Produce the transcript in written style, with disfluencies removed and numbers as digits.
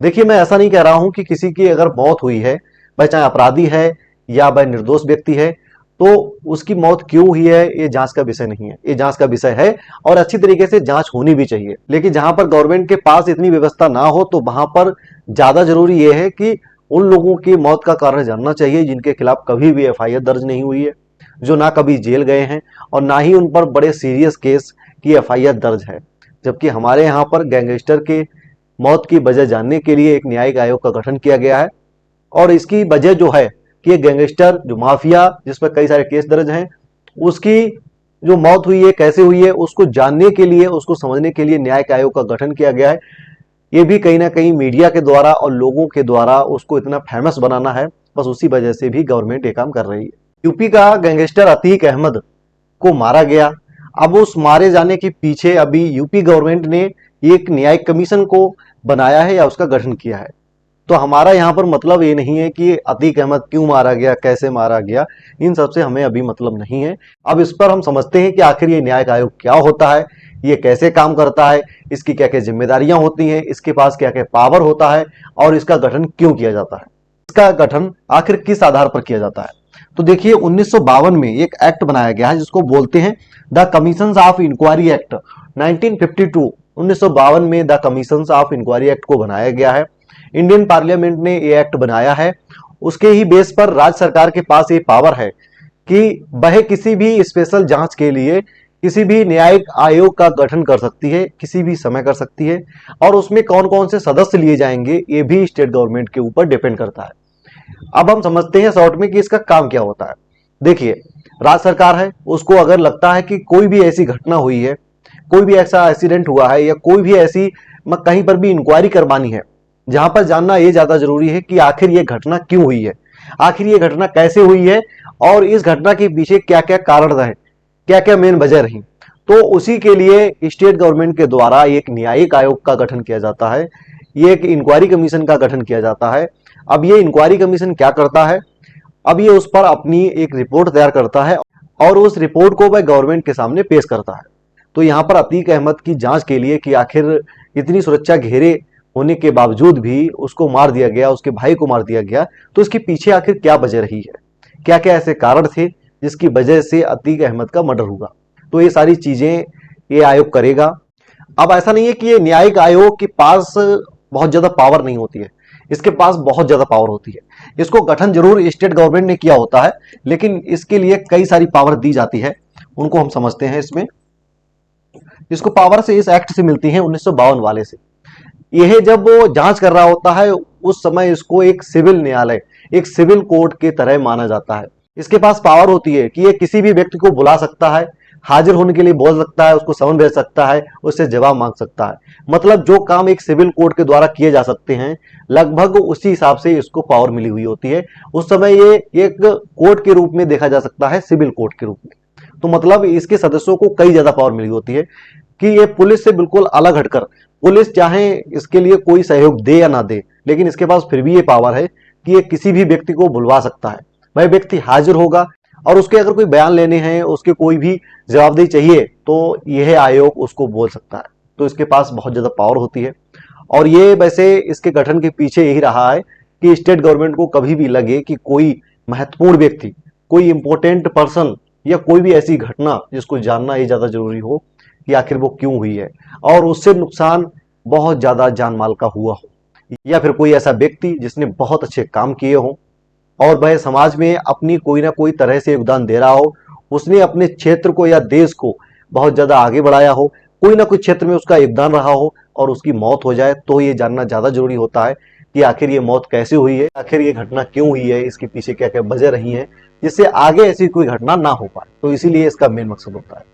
देखिए, मैं ऐसा नहीं कह रहा हूं कि किसी की अगर मौत हुई है, वह चाहे अपराधी है या वह निर्दोष व्यक्ति है, तो उसकी मौत क्यों हुई है ये जांच का विषय नहीं है। ये जांच का विषय है और अच्छी तरीके से जांच होनी भी चाहिए। लेकिन जहां पर गवर्नमेंट के पास इतनी व्यवस्था ना हो तो वहां पर ज्यादा जरूरी यह है कि उन लोगों की मौत का कारण जानना चाहिए जिनके खिलाफ कभी भी एफआईआर दर्ज नहीं हुई है, जो ना कभी जेल गए हैं और ना ही उन पर बड़े सीरियस केस की एफआईआर दर्ज है। जबकि हमारे यहाँ पर गैंगस्टर के मौत की वजह जानने के लिए एक न्यायिक आयोग का गठन किया गया है। और इसकी वजह जो है कि एक गैंगस्टर जो माफिया जिस पर कई सारे केस दर्ज हैं, उसकी जो मौत हुई है कैसे हुई है उसको जानने के लिए, उसको समझने के लिए न्यायिक आयोग का गठन किया गया है। ये भी कहीं ना कहीं मीडिया के द्वारा और लोगों के द्वारा उसको इतना फेमस बनाना है, बस उसी वजह से भी गवर्नमेंट ये काम कर रही है। यूपी का गैंगस्टर अतीक अहमद को मारा गया। अब उस मारे जाने के पीछे अभी यूपी गवर्नमेंट ने एक न्यायिक कमीशन को बनाया है या उसका गठन किया है। तो हमारा यहाँ पर मतलब ये नहीं है कि अतीक अहमद क्यों मारा गया, कैसे मारा गया, इन सबसे हमें अभी मतलब नहीं है। अब इस पर हम समझते हैं कि आखिर ये न्यायिक आयोग क्या होता है, ये कैसे काम करता है, इसकी क्या क्या जिम्मेदारियां होती हैं, इसके पास क्या क्या पावर होता है और इसका गठन क्यों किया जाता है, इसका गठन आखिर किस आधार पर किया जाता है। तो देखिए 1952 में एक एक्ट बनाया गया है जिसको बोलते हैं the commissions of inquiry act 1952। 1952 में the commissions of inquiry act को बनाया गया है। इंडियन पार्लियामेंट ने ये एक्ट बनाया है। उसके ही बेस पर राज्य सरकार के पास ये पावर है कि वह किसी भी स्पेशल जांच के लिए किसी भी न्यायिक आयोग का गठन कर सकती है, किसी भी समय कर सकती है। और उसमें कौन कौन से सदस्य लिए जाएंगे ये भी स्टेट गवर्नमेंट के ऊपर डिपेंड करता है। अब हम समझते हैं शॉर्ट में कि इसका काम क्या होता है। देखिए, राज्य सरकार है, उसको अगर लगता है कि कोई भी ऐसी घटना हुई है, कोई भी ऐसा एक्सीडेंट हुआ है या कोई भी ऐसी कहीं पर भी इंक्वायरी करवानी है, जहां पर जानना यह ज्यादा जरूरी है कि आखिर ये घटना क्यों हुई है, आखिर ये घटना कैसे हुई है और इस घटना के पीछे क्या क्या कारण रहे, क्या क्या मेन वजह रही, तो उसी के लिए स्टेट गवर्नमेंट के द्वारा एक न्यायिक आयोग का गठन किया जाता है, ये एक इंक्वायरी कमीशन का गठन किया जाता है। अब ये इंक्वायरी कमीशन क्या करता है, अब ये उस पर अपनी एक रिपोर्ट तैयार करता है और उस रिपोर्ट को वह गवर्नमेंट के सामने पेश करता है। तो यहाँ पर अतीक अहमद की जांच के लिए कि आखिर इतनी सुरक्षा घेरे होने के बावजूद भी उसको मार दिया गया, उसके भाई को मार दिया गया, तो इसके पीछे आखिर क्या वजह रही है, क्या क्या ऐसे कारण थे जिसकी वजह से अतीक अहमद का मर्डर हुआ। तो ये सारी चीजें ये आयोग करेगा। अब ऐसा नहीं है कि ये न्यायिक आयोग के पास बहुत ज्यादा पावर नहीं होती है, इसके पास बहुत ज्यादा पावर होती है। इसको गठन जरूर स्टेट गवर्नमेंट ने किया होता है, लेकिन इसके लिए कई सारी पावर दी जाती है, उनको हम समझते हैं। इसमें इसको पावर से इस एक्ट से मिलती है 1952 वाले से। यह जब वो जांच कर रहा होता है उस समय इसको एक सिविल न्यायालय, एक सिविल कोर्ट की तरह माना जाता है। इसके पास पावर होती है कि ये किसी भी व्यक्ति को बुला सकता है, हाजिर होने के लिए बोल सकता है, उसको समन भेज सकता है, उससे जवाब मांग सकता है। मतलब जो काम एक सिविल कोर्ट के द्वारा किए जा सकते हैं लगभग उसी हिसाब से इसको पावर मिली हुई होती है। उस समय ये एक कोर्ट के रूप में देखा जा सकता है, सिविल कोर्ट के रूप में। तो मतलब इसके सदस्यों को कई ज्यादा पावर मिली होती है कि ये पुलिस से बिल्कुल अलग हटकर, पुलिस चाहे इसके लिए कोई सहयोग दे या ना दे, लेकिन इसके पास फिर भी ये पावर है कि ये किसी भी व्यक्ति को बुलवा सकता है। वह व्यक्ति हाजिर होगा और उसके अगर कोई बयान लेने हैं, उसके कोई भी जवाबदेही चाहिए, तो यह आयोग उसको बोल सकता है। तो इसके पास बहुत ज्यादा पावर होती है। और ये वैसे इसके गठन के पीछे यही रहा है कि स्टेट गवर्नमेंट को कभी भी लगे कि कोई महत्वपूर्ण व्यक्ति, कोई इंपॉर्टेंट पर्सन या कोई भी ऐसी घटना जिसको जानना ये ज्यादा जरूरी हो कि आखिर वो क्यों हुई है और उससे नुकसान बहुत ज्यादा जान माल का हुआ हो, या फिर कोई ऐसा व्यक्ति जिसने बहुत अच्छे काम किए हो और वह समाज में अपनी कोई ना कोई तरह से योगदान दे रहा हो, उसने अपने क्षेत्र को या देश को बहुत ज्यादा आगे बढ़ाया हो, कोई ना कोई क्षेत्र में उसका योगदान रहा हो और उसकी मौत हो जाए, तो ये जानना ज्यादा जरूरी होता है कि आखिर ये मौत कैसे हुई है, आखिर ये घटना क्यों हुई है, इसके पीछे क्या क्या वजह रही है, जिससे आगे ऐसी कोई घटना ना हो पाए। तो इसीलिए इसका मेन मकसद होता है।